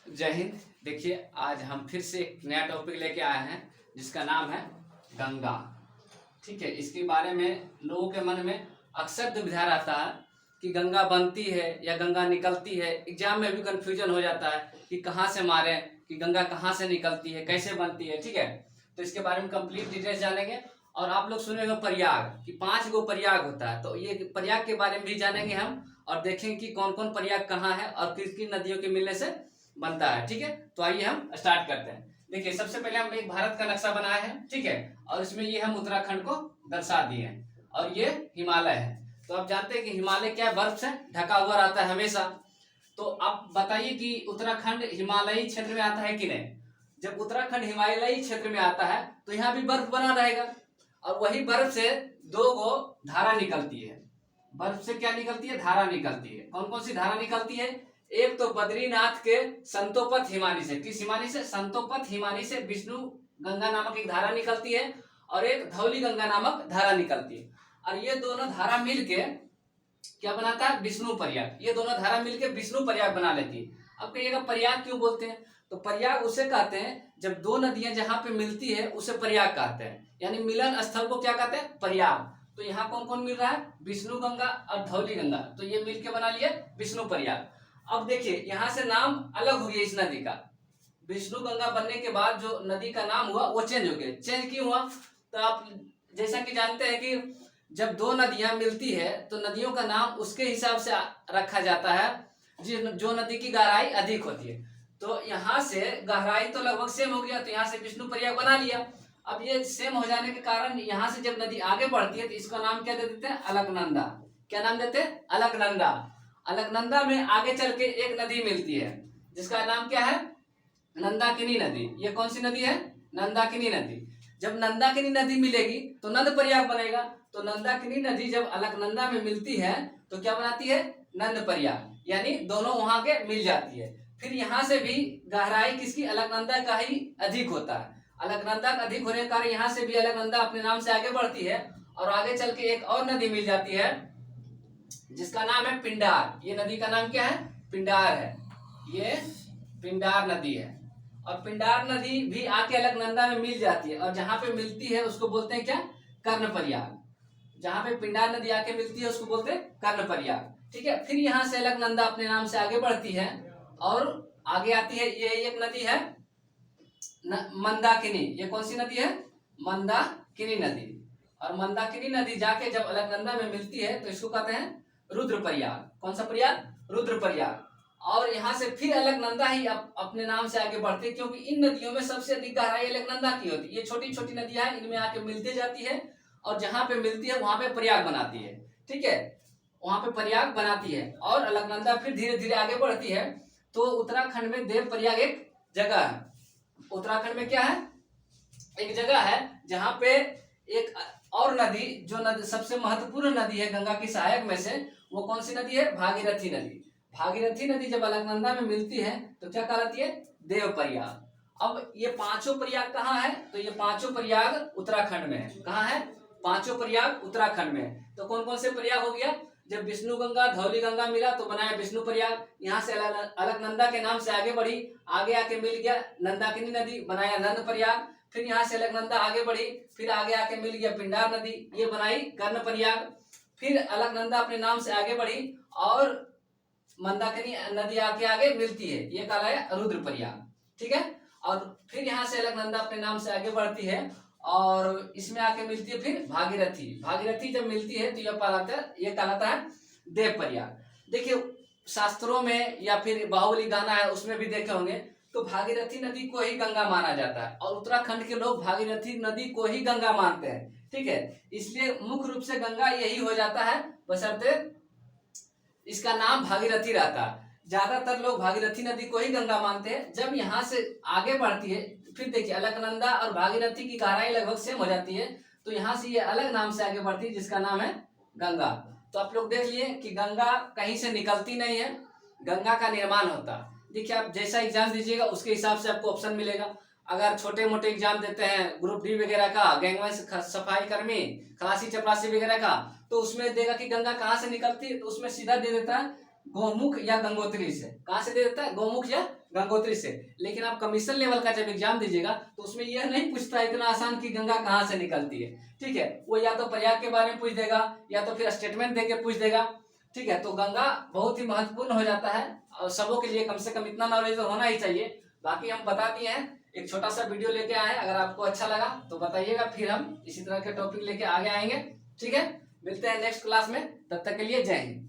जय हिंद। देखिए, आज हम फिर से एक नया टॉपिक लेके आए हैं जिसका नाम है गंगा। ठीक है, इसके बारे में लोगों के मन में अक्सर दुविधा रहता है कि गंगा बनती है या गंगा निकलती है। एग्जाम में भी कंफ्यूजन हो जाता है कि कहाँ से मारें, कि गंगा कहाँ से निकलती है, कैसे बनती है। ठीक है, तो इसके बारे में कंप्लीट डिटेल्स जानेंगे। और आप लोग सुने होंगे प्रयाग कि 5 गो प्रयाग होता है, तो ये प्रयाग के बारे में भी जानेंगे हम और देखेंगे कि कौन कौन प्रयाग कहाँ है और किस किन नदियों के मिलने से बनता है। ठीक है, तो आइए हम स्टार्ट करते हैं। देखिए, सबसे पहले हम एक भारत का नक्शा बनाए हैं। ठीक है, और इसमें ये हम उत्तराखंड को दर्शा दिए हैं और ये हिमालय है। तो आप जानते हैं कि हिमालय क्या है, बर्फ से ढका हुआ रहता है हमेशा। तो आप बताइए कि उत्तराखंड हिमालयी क्षेत्र में आता है कि नहीं। जब उत्तराखंड हिमालयी क्षेत्र में आता है तो यहाँ भी बर्फ बना रहेगा और वही बर्फ से 2 गो धारा निकलती है। बर्फ से क्या निकलती है? धारा निकलती है। कौन कौन सी धारा निकलती है? एक तो बद्रीनाथ के संतोपथ हिमानी से, किस हिमानी से? संतोपथ हिमानी से विष्णु गंगा नामक एक धारा निकलती है और एक धौली गंगा नामक धारा निकलती है। और ये दोनों धारा मिलके क्या बनाता है? विष्णु प्रयाग। ये दोनों धारा मिलके विष्णु प्रयाग बना लेती है। अब कहिएगा प्रयाग क्यों बोलते हैं? तो प्रयाग उसे कहते हैं जब 2 नदियां जहां पे मिलती है उसे प्रयाग कहते हैं, यानी मिलन स्थल को क्या कहते हैं? प्रयाग। तो यहाँ कौन कौन मिल रहा है? विष्णु गंगा और धौली गंगा, तो ये मिलके बना लिया विष्णु प्रयाग। अब देखिए, यहाँ से नाम अलग हो गया इस नदी का। विष्णु गंगा बनने के बाद जो नदी का नाम हुआ वो चेंज हो गया। चेंज क्यों हुआ? तो आप जैसा कि जानते हैं कि जब 2 नदियां मिलती है तो नदियों का नाम उसके हिसाब से रखा जाता है जो नदी की गहराई अधिक होती है। तो यहाँ से गहराई तो लगभग सेम हो गया, तो यहाँ से विष्णु प्रयाग बना लिया। अब ये सेम हो जाने के कारण यहाँ से जब नदी आगे बढ़ती है तो इसका नाम क्या दे देते हैं? अलकनंदा। क्या नाम देते हैं? अलकनंदा। अलकनंदा में आगे चल के एक नदी मिलती है जिसका नाम क्या है? नंदाकिनी नदी। ये कौन सी नदी है? नंदाकिनी नदी। जब नंदाकिनी नदी मिलेगी तो नंद प्रयाग बनेगा। तो नंदाकिनी नदी जब अलकनंदा में मिलती है तो क्या बनाती है? नंद प्रयाग, यानी दोनों वहां के मिल जाती है। फिर यहाँ से भी गहराई किसकी? अलकनंदा का ही अधिक होता है। अलकनंदा का अधिक होने के कारण यहाँ से भी अलकनंदा अपने नाम से आगे बढ़ती है और आगे चल के एक और नदी मिल जाती है जिसका नाम है पिंडार। ये नदी का नाम क्या है? पिंडार है। ये पिंडार नदी है और पिंडार नदी भी आके अलकनंदा में मिल जाती है और जहां पे मिलती है उसको बोलते हैं क्या? कर्ण प्रयाग। जहां पे पिंडार नदी आके मिलती है उसको बोलते हैं कर्ण प्रयाग। ठीक है, फिर यहाँ से अलकनंदा अपने नाम से आगे बढ़ती है और आगे आती है। ये एक नदी है मंदाकिनी। ये कौन सी नदी है? मंदाकिनी नदी। और मंदाकिनी नदी जाके जब अलकनंदा में मिलती है तो इसको कहते हैं रुद्र प्रयाग। कौन सा प्रयाग? रुद्र प्रयाग। और यहाँ से फिर अलकनंदा ही अपने नाम से आगे बढ़ती है, क्योंकि इन नदियों में सबसे अधिक गहराई अलकनंदा की होती है। ये छोटी छोटी नदियां हैं, इनमें आके मिलते जाती है और जहां पे मिलती है वहां पे प्रयाग बनाती है। ठीक है, वहां पे प्रयाग बनाती है और अलकनंदा फिर धीरे धीरे आगे बढ़ती है। तो उत्तराखंड में देव प्रयाग एक जगह है। उत्तराखंड में क्या है? एक जगह है जहां पे एक और नदी, जो नदी सबसे महत्वपूर्ण नदी है गंगा की सहायक में से, वो कौन सी नदी है? भागीरथी नदी। भागीरथी नदी जब अलकनंदा में मिलती है तो क्या कहलाती है? देव प्रयाग। अब ये 5 प्रयाग कहाँ है? तो ये 5 प्रयाग उत्तराखंड में है। कहाँ है? 5 प्रयाग उत्तराखंड में है। तो कौन कौन से प्रयाग हो गया? जब विष्णु गंगा धौली गंगा मिला तो बनाया विष्णु प्रयाग। यहाँ से अलकनंदा के नाम से आगे बढ़ी, आगे आके मिल गया नंदाकिनी नदी, बनाया नंद प्रयाग। फिर यहाँ से अलकनंदा आगे बढ़ी, फिर आगे आके मिल गया पिंडार नदी, ये बनाई कर्ण प्रयाग। फिर अलकनंदा अपने नाम से आगे बढ़ी और मंदाकिनी नदी आके आगे मिलती है, ये कहलाया रुद्र प्रयाग। ठीक है, और फिर यहाँ से अलकनंदा अपने नाम से आगे बढ़ती है और इसमें आके मिलती है फिर भागीरथी। भागीरथी जब मिलती है तो ये कहलाता है देव प्रयाग। देखिए, शास्त्रों में या फिर बाहुबली गाना है उसमें भी देखे होंगे, तो भागीरथी नदी को ही गंगा माना जाता है और उत्तराखंड के लोग भागीरथी नदी को ही गंगा मानते हैं। ठीक है, इसलिए मुख्य रूप से गंगा यही हो जाता है, बशर्ते इसका नाम भागीरथी रहता है। ज्यादातर लोग भागीरथी नदी को ही गंगा मानते हैं। जब यहाँ से आगे बढ़ती है फिर देखिए अलकनंदा और भागीरथी की गहराई लगभग सेम हो जाती है, तो यहाँ से ये अलग नाम से आगे बढ़ती है जिसका नाम है गंगा। तो आप लोग देख लिए कि गंगा कहीं से निकलती नहीं है, गंगा का निर्माण होता है। देखिए, आप जैसा एग्जाम दीजिएगा उसके हिसाब से आपको ऑप्शन मिलेगा। अगर छोटे मोटे एग्जाम देते हैं ग्रुप डी वगैरह का, गैंगमैन सफाई कर्मी, खलासी चपरासी वगैरह का, तो उसमें देगा कि गंगा कहाँ से निकलती है, तो उसमें सीधा दे देता है गौमुख या गंगोत्री से। कहाँ से दे देता है? गौमुख या गंगोत्री से। लेकिन आप कमीशन लेवल का जब एग्जाम दीजिएगा तो उसमें यह नहीं पूछता इतना आसान कि गंगा कहाँ से निकलती है। ठीक है, वो या तो प्रयाग के बारे में पूछ देगा या तो फिर स्टेटमेंट दे के पूछ देगा। ठीक है, तो गंगा बहुत ही महत्वपूर्ण हो जाता है और सबों के लिए कम से कम इतना नॉलेज तो होना ही चाहिए। बाकी हम बता दिए हैं, एक छोटा सा वीडियो लेके आए हैं, अगर आपको अच्छा लगा तो बताइएगा, फिर हम इसी तरह के टॉपिक लेके आगे आएंगे। ठीक है, मिलते हैं नेक्स्ट क्लास में, तब तक के लिए जय हिंद।